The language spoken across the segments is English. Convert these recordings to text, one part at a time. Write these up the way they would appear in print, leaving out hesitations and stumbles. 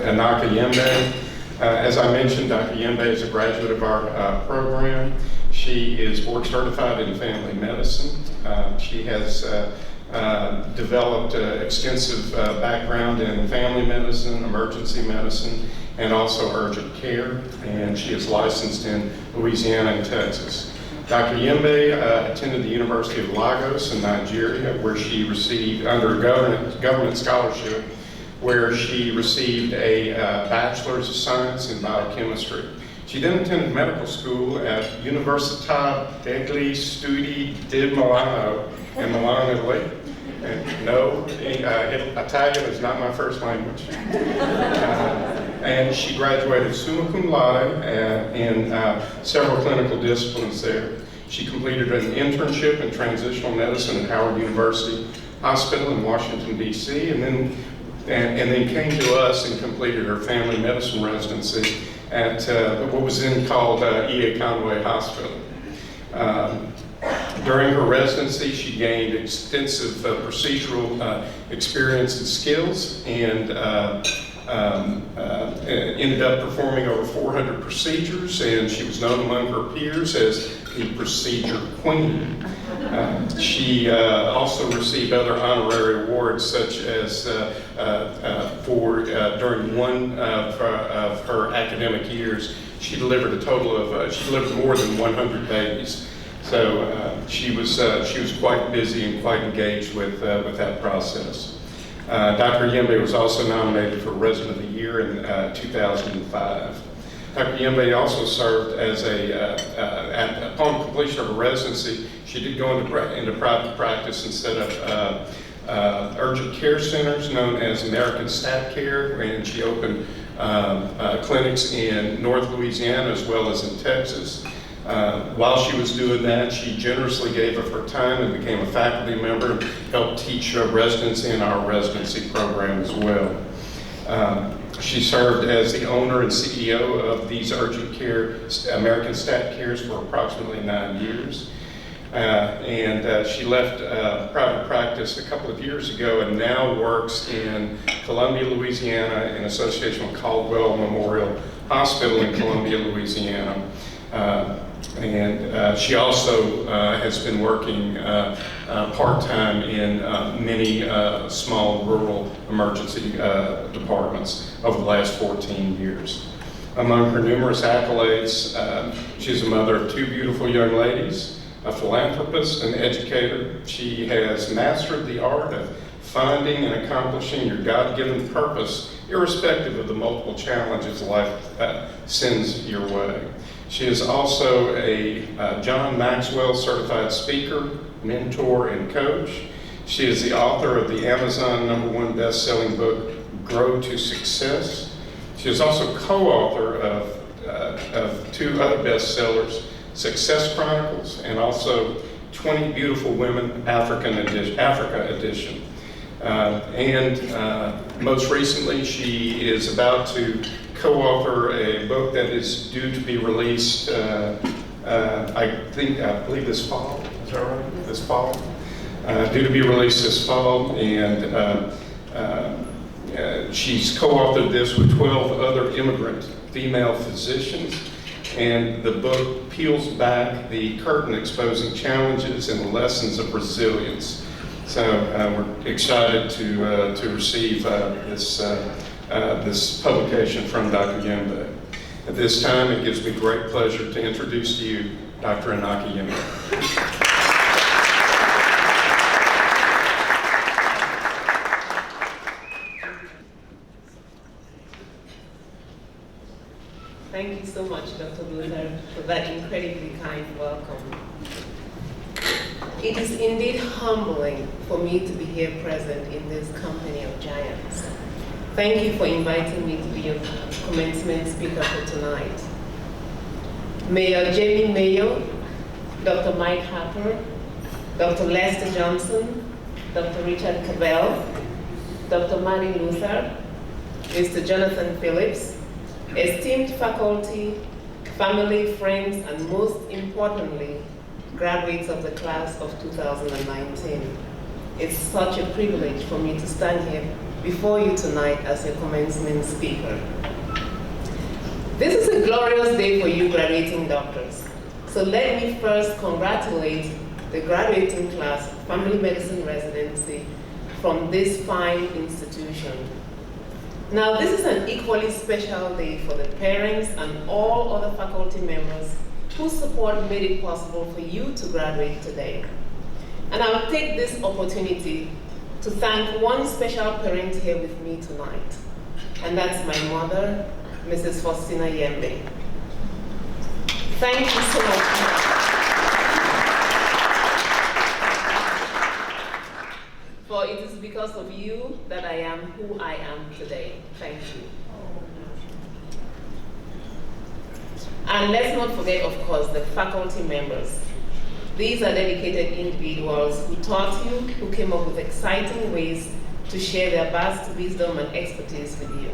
Enaka Yembe. As I mentioned, Dr. Yembe is a graduate of our program. She is board certified in family medicine. She has developed extensive background in family medicine, emergency medicine, and also urgent care, and she is licensed in Louisiana and Texas. Dr. Yembe attended the University of Lagos in Nigeria, where she received, under a government scholarship, where she received a Bachelor's of Science in Biochemistry. She then attended medical school at Università degli Studi di Milano in Milan, Italy. And no, Italian is not my first language. And she graduated summa cum laude in several clinical disciplines there. She completed an internship in transitional medicine at Howard University Hospital in Washington, D.C., and then came to us and completed her family medicine residency at what was then called E.A. Conway Hospital. During her residency, she gained extensive procedural experience and skills, and ended up performing over 400 procedures, and she was known among her peers as the procedure queen. She also received other honorary awards, such as during one of her academic years, she delivered a total of she delivered more than 100 babies. So she was quite busy and quite engaged with that process. Dr. Yembe was also nominated for Resident of the Year in 2005. Dr. Yembe also served as upon completion of her residency, she did go into private practice and set up urgent care centers known as American Stat Care, and she opened clinics in North Louisiana as well as in Texas. While she was doing that, she generously gave of her time and became a faculty member and helped teach residents in our residency program as well. She served as the owner and CEO of these urgent care American Stat Cares for approximately 9 years. She left private practice a couple of years ago and now works in Columbia, Louisiana in association with Caldwell Memorial Hospital in Columbia, Louisiana. She also has been working part-time in many small rural emergency departments over the last 14 years. Among her numerous accolades, she's a mother of 2 beautiful young ladies, a philanthropist and educator. She has mastered the art of finding and accomplishing your God-given purpose, irrespective of the multiple challenges life sends your way. She is also a John Maxwell certified speaker, mentor, and coach. She is the author of the Amazon #1 best-selling book, Grow to Success. She is also co-author of 2 other bestsellers, Success Chronicles, and also 20 Beautiful Women, Africa edition. Most recently, she is about to co-author a book that is due to be released, I believe this fall. Is that right? This fall. Due to be released this fall, and she's co-authored this with 12 other immigrant female physicians, and the book peels back the curtain exposing challenges and the lessons of resilience. So we're excited to receive this publication from Dr. Yembe. At this time, it gives me great pleasure to introduce to you Dr. Enaka Yembe. Thank you so much, Dr. Luther, for that incredibly kind welcome. It is indeed humbling for me to be here present in this company of giants. Thank you for inviting me to be your commencement speaker for tonight. Mayor Jamie Mayo, Dr. Mike Harper, Dr. Lester Johnson, Dr. Richard Cabell, Dr. Manny Luther, Mr. Jonathan Phillips, esteemed faculty, family, friends, and most importantly, graduates of the class of 2019. It's such a privilege for me to stand here before you tonight as your commencement speaker. This is a glorious day for you graduating doctors. So let me first congratulate the graduating class of Family Medicine Residency from this fine institution. Now, this is an equally special day for the parents and all other faculty members whose support made it possible for you to graduate today. And I'll take this opportunity to thank one special parent here with me tonight, and that's my mother, Mrs. Ochsner Yembe. Thank you so much. For it is because of you that I am who I am today. Thank you. And let's not forget, of course, the faculty members. These are dedicated individuals who taught you, who came up with exciting ways to share their vast wisdom and expertise with you.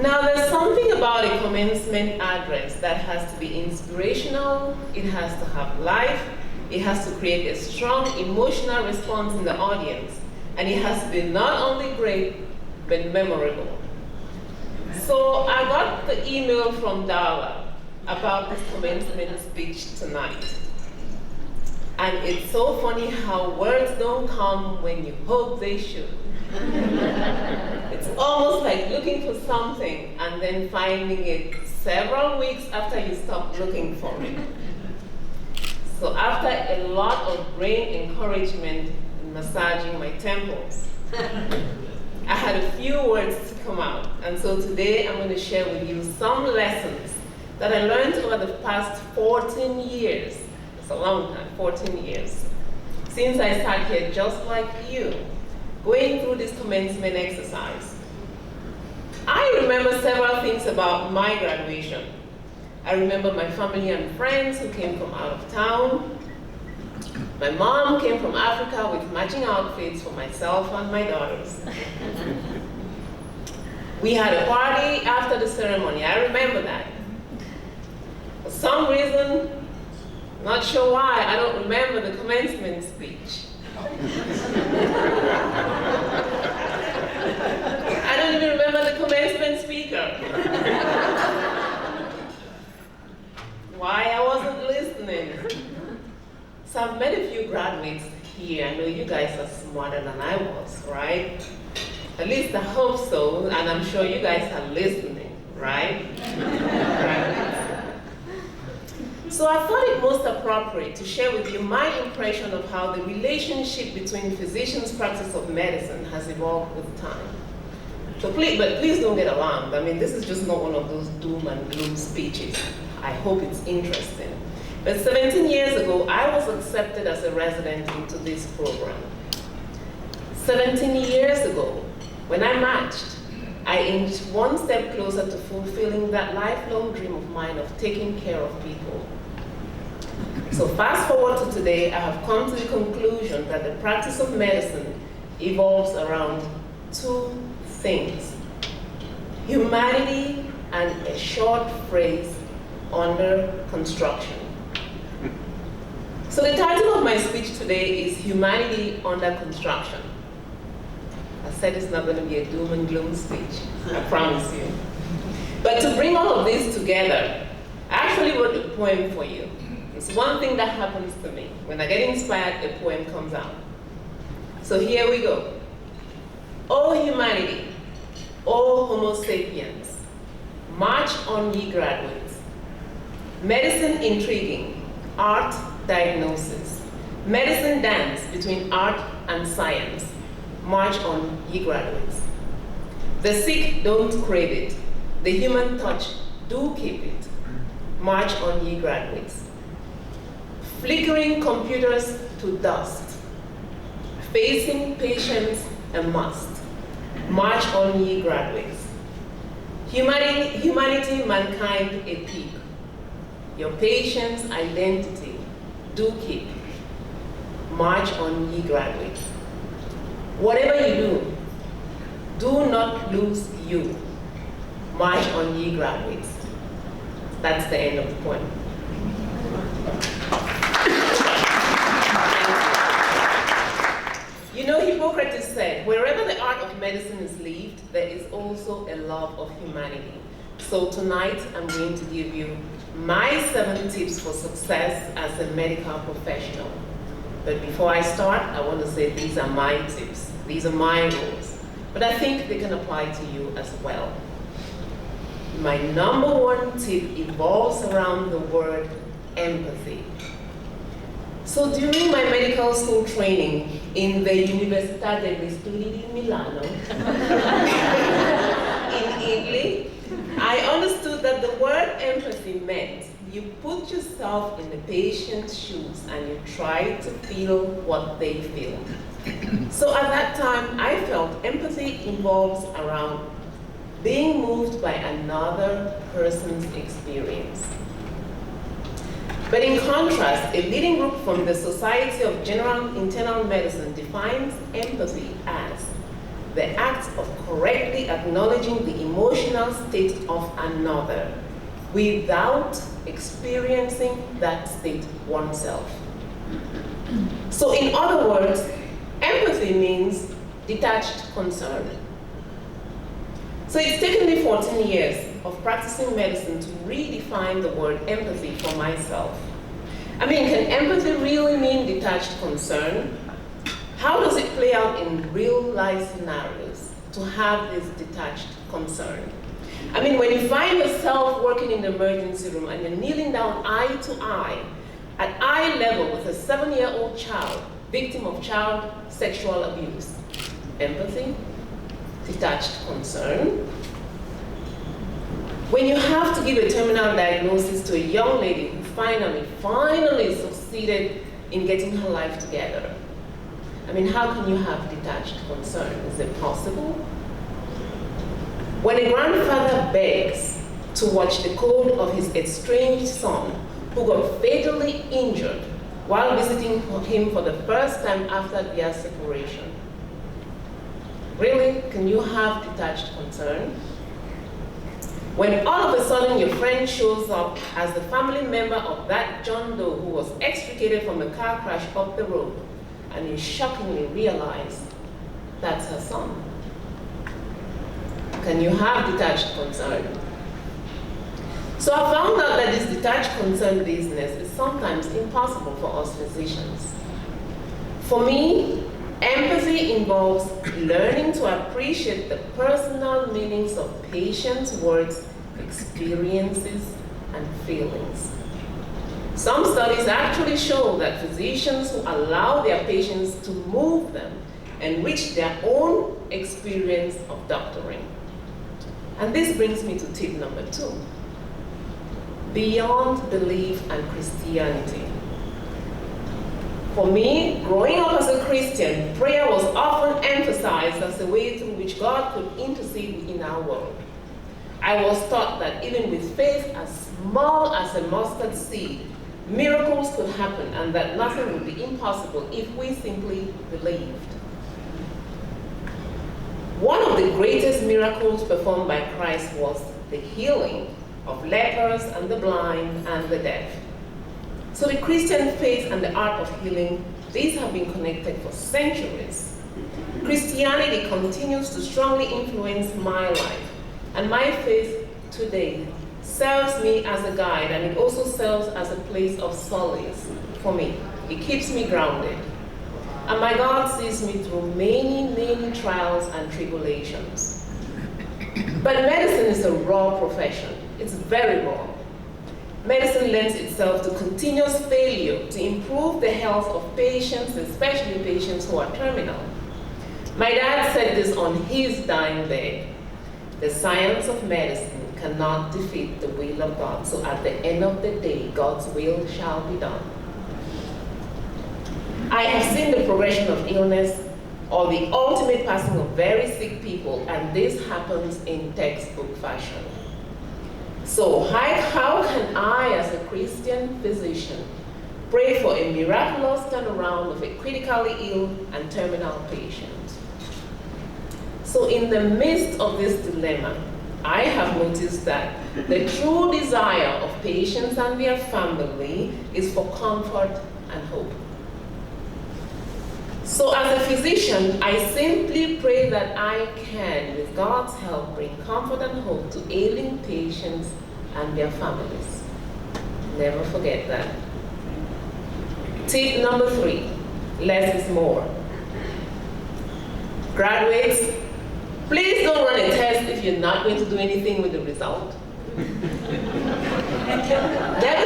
Now, there's something about a commencement address that has to be inspirational, it has to have life, it has to create a strong emotional response in the audience, and it has to be not only great, but memorable. So I got the email from Darla about this commencement speech tonight. And it's so funny how words don't come when you hope they should. It's almost like looking for something and then finding it several weeks after you stop looking for it. So after a lot of brain encouragement and massaging my temples, I had a few words to come out. And so today I'm going to share with you some lessons that I learned over the past 14 years. It's a long time, 14 years. Since I sat here just like you, going through this commencement exercise. I remember several things about my graduation. I remember my family and friends who came from out of town. My mom came from Africa with matching outfits for myself and my daughters. We had a party after the ceremony, I remember that. For some reason, not sure why, I don't remember the commencement speech. I don't even remember the commencement speaker. Why I wasn't listening. So I've met a few graduates here. I know you guys are smarter than I was, right? At least I hope so, and I'm sure you guys are listening, right? So I thought it most appropriate to share with you my impression of how the relationship between physicians' practice of medicine has evolved with time. So please don't get alarmed. I mean, this is just not one of those doom and gloom speeches. I hope it's interesting. But 17 years ago, I was accepted as a resident into this program. 17 years ago, when I matched, I inched one step closer to fulfilling that lifelong dream of mine of taking care of people. So fast forward to today, I have come to the conclusion that the practice of medicine evolves around two things: humanity and a short phrase, under construction. So the title of my speech today is Humanity Under Construction. I said it's not going to be a doom and gloom speech, I promise you. But to bring all of this together, I actually wrote a poem for you. It's one thing that happens to me. When I get inspired, a poem comes out. So here we go. O humanity, O Homo sapiens, march on ye graduates. Medicine intriguing, art diagnosis. Medicine dance between art and science. March on ye graduates. The sick don't crave it. The human touch do keep it. March on ye graduates. Flickering computers to dust. Facing patients a must. March on ye graduates. Humanity, mankind a peak. Your patient's identity do keep. March on ye graduates. Whatever you do not lose you. March on ye graduates. That's the end of the poem. You You know, Hippocrates said, wherever the art of medicine is lived, there is also a love of humanity. So tonight, I'm going to give you my 7 tips for success as a medical professional. But before I start, I want to say these are my tips. These are my rules. But I think they can apply to you as well. My number 1 tip evolves around the word empathy. So during my medical school training in the Università degli Studi di Milano in Italy, I understood that the word empathy meant you put yourself in the patient's shoes and you try to feel what they feel. So at that time, I felt empathy involves around being moved by another person's experience. But in contrast, a leading group from the Society of General Internal Medicine defines empathy as the act of correctly acknowledging the emotional state of another without experiencing that state oneself. So in other words, empathy means detached concern. So it's taken me 14 years of practicing medicine to redefine the word empathy for myself. I mean, can empathy really mean detached concern? How does it play out in real life scenarios to have this detached concern? I mean, when you find yourself working in the emergency room and you're kneeling down eye to eye, at eye level with a 7-year-old child, victim of child sexual abuse, empathy, detached concern. When you have to give a terminal diagnosis to a young lady who finally succeeded in getting her life together, I mean, how can you have detached concern? Is it possible? When a grandfather begs to watch the code of his estranged son who got fatally injured while visiting him for the first time after their separation, really, can you have detached concern? When all of a sudden your friend shows up as the family member of that John Doe who was extricated from a car crash up the road, and you shockingly realize that's her son. Can you have detached concern? So I found out that this detached concern business is sometimes impossible for us physicians. For me, empathy involves learning to appreciate the personal meanings of patients' words, experiences, and feelings. Some studies actually show that physicians who allow their patients to move them enrich their own experience of doctoring. And this brings me to tip number 2. Beyond belief and Christianity. For me, growing up as a Christian, prayer was often emphasized as a way through which God could intercede in our world. I was taught that even with faith as small as a mustard seed, miracles could happen and that nothing would be impossible if we simply believed. One of the greatest miracles performed by Christ was the healing of lepers and the blind and the deaf. So the Christian faith and the art of healing, these have been connected for centuries. Christianity continues to strongly influence my life, and my faith today serves me as a guide, and it also serves as a place of solace for me. It keeps me grounded. And my God sees me through many trials and tribulations. But medicine is a raw profession. It's very raw. Medicine lends itself to continuous failure to improve the health of patients, especially patients who are terminal. My dad said this on his dying bed: the science of medicine cannot defeat the will of God. So at the end of the day, God's will shall be done. I have seen the progression of illness or the ultimate passing of very sick people, and this happens in textbook fashion. So how can I, as a Christian physician, pray for a miraculous turnaround of a critically ill and terminal patient? So in the midst of this dilemma, I have noticed that the true desire of patients and their family is for comfort and hope. So as a physician, I simply pray that I can, with God's help, bring comfort and hope to ailing patients and their families. Never forget that. Tip number 3, less is more. Graduates, please don't run a test if you're not going to do anything with the result. Never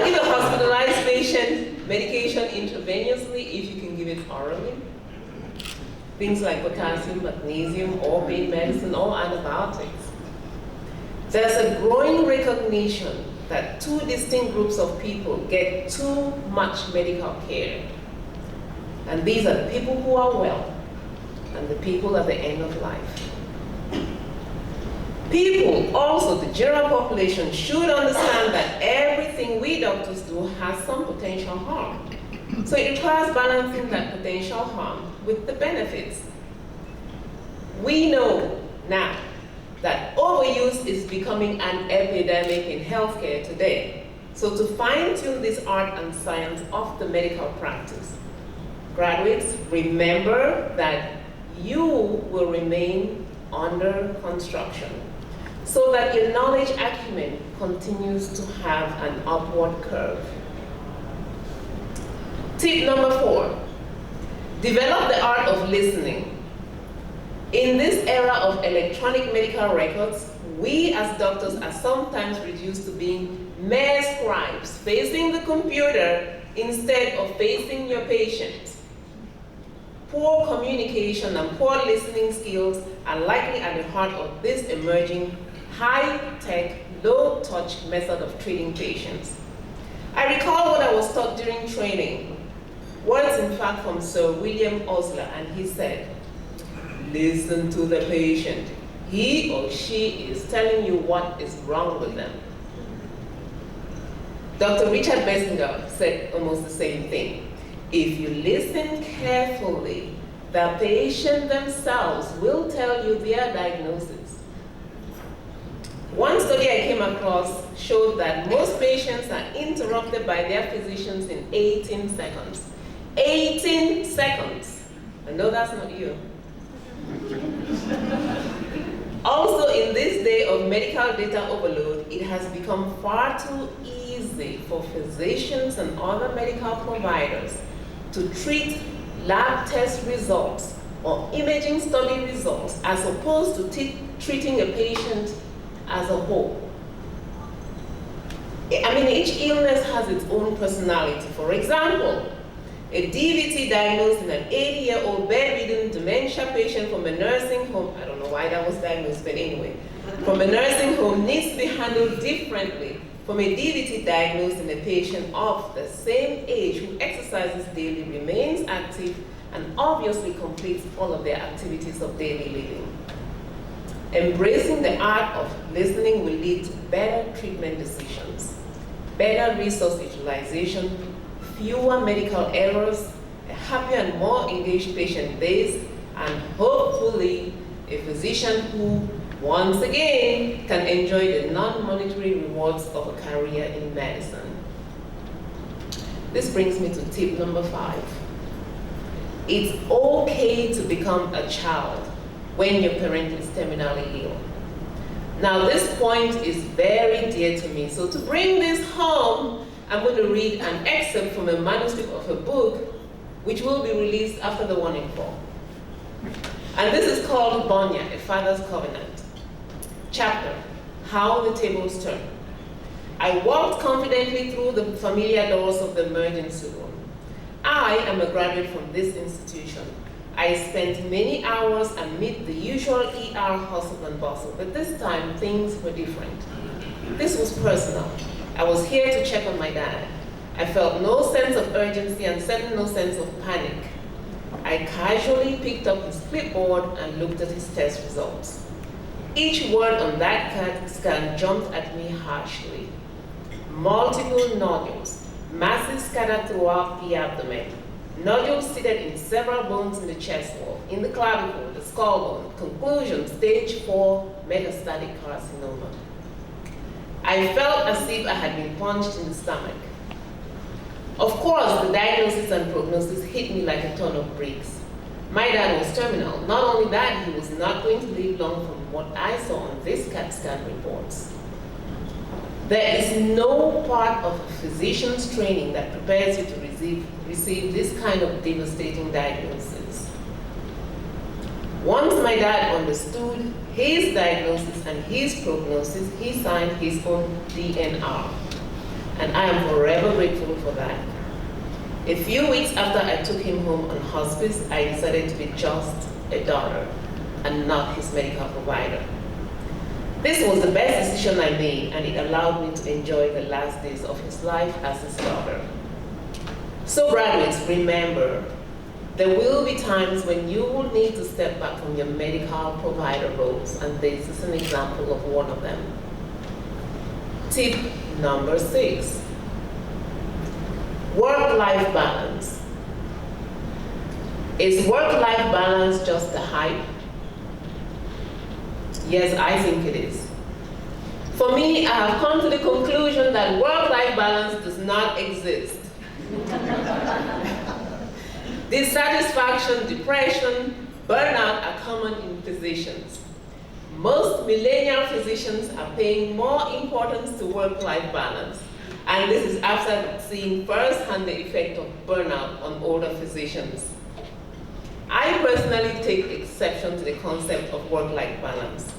give a hospitalized patient medication intravenously if you can give it orally. Things like potassium, magnesium, or pain medicine, or antibiotics. There's a growing recognition that 2 distinct groups of people get too much medical care. And these are the people who are well and the people at the end of life. People, also the general population, should understand that everything we doctors do has some potential harm. So it requires balancing that potential harm with the benefits. We know now that overuse is becoming an epidemic in healthcare today. So to fine-tune this art and science of the medical practice, graduates, remember that you will remain under construction so that your knowledge acumen continues to have an upward curve. Tip number 4, develop the art of listening. In this era of electronic medical records, we as doctors are sometimes reduced to being mere scribes, facing the computer instead of facing your patients. Poor communication and poor listening skills are likely at the heart of this emerging high-tech, low-touch method of treating patients. I recall what I was taught during training. Words, in fact, from Sir William Osler, and he said, listen to the patient. He or she is telling you what is wrong with them. Dr. Richard Bessinger said almost the same thing. If you listen carefully, the patient themselves will tell you their diagnosis. One study I came across showed that most patients are interrupted by their physicians in 18 seconds. 18 seconds. I know that's not you. Also, in this day of medical data overload, it has become far too easy for physicians and other medical providers to treat lab test results or imaging study results as opposed to treating a patient as a whole. I mean, each illness has its own personality. For example, a DVT diagnosed in an 80-year-old bedridden dementia patient from a nursing home, I don't know why that was diagnosed, but anyway, from a nursing home needs to be handled differently from a DVT diagnosed in a patient of the same age who exercises daily, remains active, and obviously completes all of their activities of daily living. Embracing the art of listening will lead to better treatment decisions, better resource utilization, fewer medical errors, a happier and more engaged patient base, and hopefully a physician who, once again, can enjoy the non-monetary rewards of a career in medicine. This brings me to tip number 5. It's okay to become a child when your parent is terminally ill. Now, this point is very dear to me, so to bring this home, I'm going to read an excerpt from a manuscript of a book which will be released after the one in fall. And this is called Bonya, A Father's Covenant. Chapter, How the Tables Turn. I walked confidently through the familiar doors of the emergency room. I am a graduate from this institution. I spent many hours amid the usual ER hustle and bustle, but this time things were different. This was personal. I was here to check on my dad. I felt no sense of urgency and certainly no sense of panic. I casually picked up his clipboard and looked at his test results. Each word on that CAT scan jumped at me harshly. Multiple nodules, masses scattered throughout the abdomen, nodules seated in several bones in the chest wall, in the clavicle, the skull bone. Conclusion, stage 4 metastatic carcinoma. I felt as if I had been punched in the stomach. Of course, the diagnosis and prognosis hit me like a ton of bricks. My dad was terminal. Not only that, he was not going to live long from what I saw on this CAT scan reports. There is no part of a physician's training that prepares you to receive this kind of devastating diagnosis. Once my dad understood his diagnosis and his prognosis, he signed his own DNR. And I am forever grateful for that. A few weeks after I took him home on hospice, I decided to be just a daughter and not his medical provider. This was the best decision I made, and it allowed me to enjoy the last days of his life as his daughter. So graduates, remember, there will be times when you will need to step back from your medical provider roles, and this is an example of one of them. Tip number 6, work-life balance. Is work-life balance just a hype? Yes, I think it is. For me, I have come to the conclusion that work-life balance does not exist. Dissatisfaction, depression, burnout are common in physicians. Most millennial physicians are paying more importance to work-life balance, and this is after seeing firsthand the effect of burnout on older physicians. I personally take exception to the concept of work-life balance.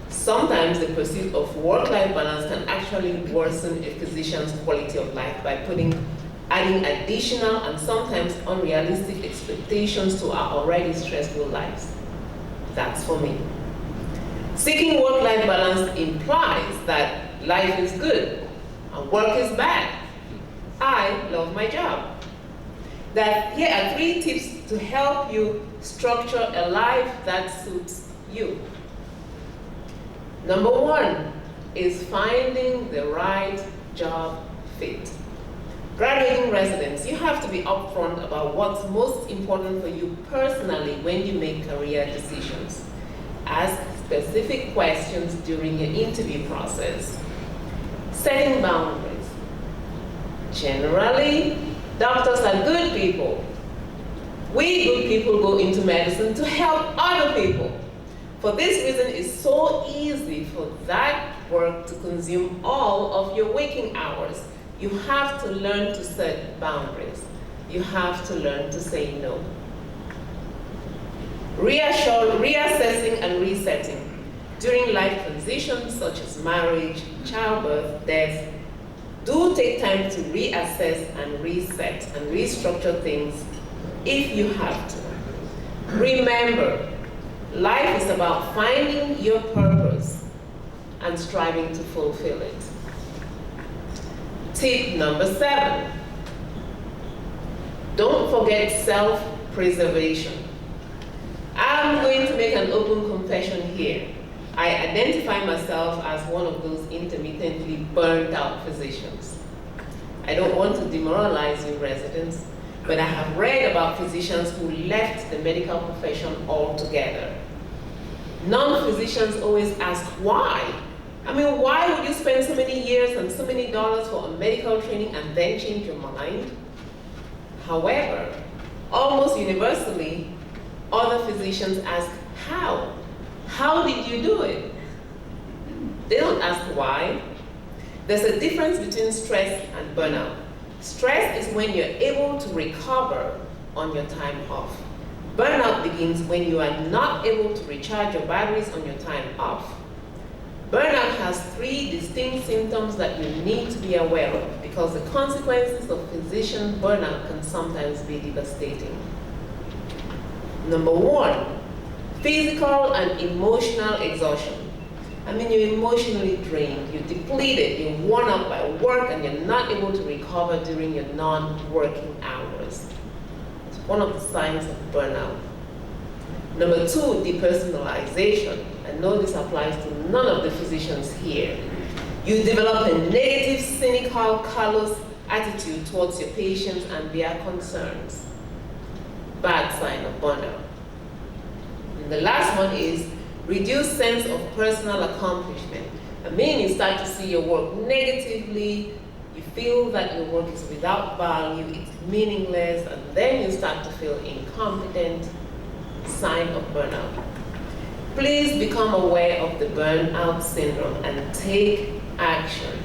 Sometimes the pursuit of work-life balance can actually worsen a physician's quality of life by adding additional and sometimes unrealistic expectations to our already stressful lives. That's for me. Seeking work-life balance implies that life is good and work is bad. I love my job. Here are 3 tips to help you structure a life that suits you. Number 1 is finding the right job fit. Graduating residents, you have to be upfront about what's most important for you personally when you make career decisions. Ask specific questions during your interview process. Setting boundaries. Generally, doctors are good people. We good people go into medicine to help other people. For this reason, it's so easy for that work to consume all of your waking hours. You have to learn to set boundaries. You have to learn to say no. Reassessing and resetting. During life transitions such as marriage, childbirth, death, do take time to reassess and reset and restructure things if you have to. Remember, life is about finding your purpose and striving to fulfill it. Tip number 7, don't forget self-preservation. I'm going to make an open confession here. I identify myself as one of those intermittently burnt out physicians. I don't want to demoralize you residents, but I have read about physicians who left the medical profession altogether. Non-physicians always ask why. I mean, why would you spend so many years and so many dollars for a medical training and then change your mind? However, almost universally, other physicians ask how. How did you do it? They don't ask why. There's a difference between stress and burnout. Stress is when you're able to recover on your time off. Burnout begins when you are not able to recharge your batteries on your time off. Burnout has 3 distinct symptoms that you need to be aware of because the consequences of physician burnout can sometimes be devastating. Number 1, physical and emotional exhaustion. I mean, you're emotionally drained, you're depleted, you're worn out by work, and you're not able to recover during your non-working hours. It's one of the signs of burnout. Number 2, depersonalization. I know this applies to none of the physicians here. You develop a negative, cynical, callous attitude towards your patients and their concerns. Bad sign of burnout. And the last one is reduced sense of personal accomplishment. I mean, you start to see your work negatively, you feel that your work is without value, it's meaningless, and then you start to feel incompetent, sign of burnout. Please become aware of the burnout syndrome and take action.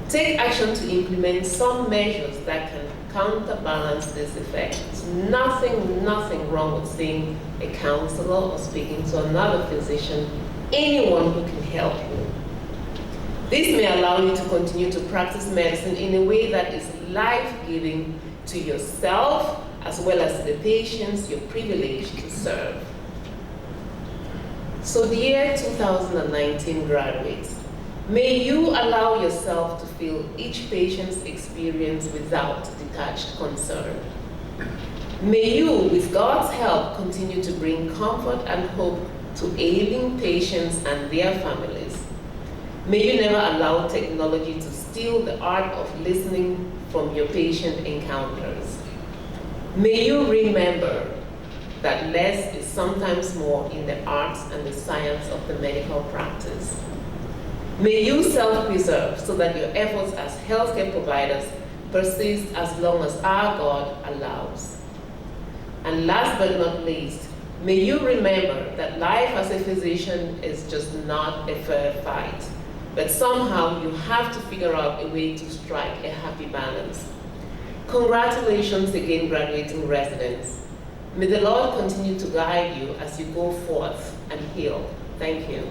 Take action to implement some measures that can counterbalance this effect. There's nothing wrong with seeing a counselor or speaking to another physician, anyone who can help you. This may allow you to continue to practice medicine in a way that is life-giving to yourself as well as the patients you're privileged to serve. So dear 2019 graduates, may you allow yourself to feel each patient's experience without detached concern. May you, with God's help, continue to bring comfort and hope to ailing patients and their families. May you never allow technology to steal the art of listening from your patient encounters. May you remember that less is sometimes more in the arts and the science of the medical practice. May you self-preserve so that your efforts as healthcare providers persist as long as our God allows. And last but not least, may you remember that life as a physician is just not a fair fight, but somehow you have to figure out a way to strike a happy balance. Congratulations again, graduating residents. May the Lord continue to guide you as you go forth and heal. Thank you.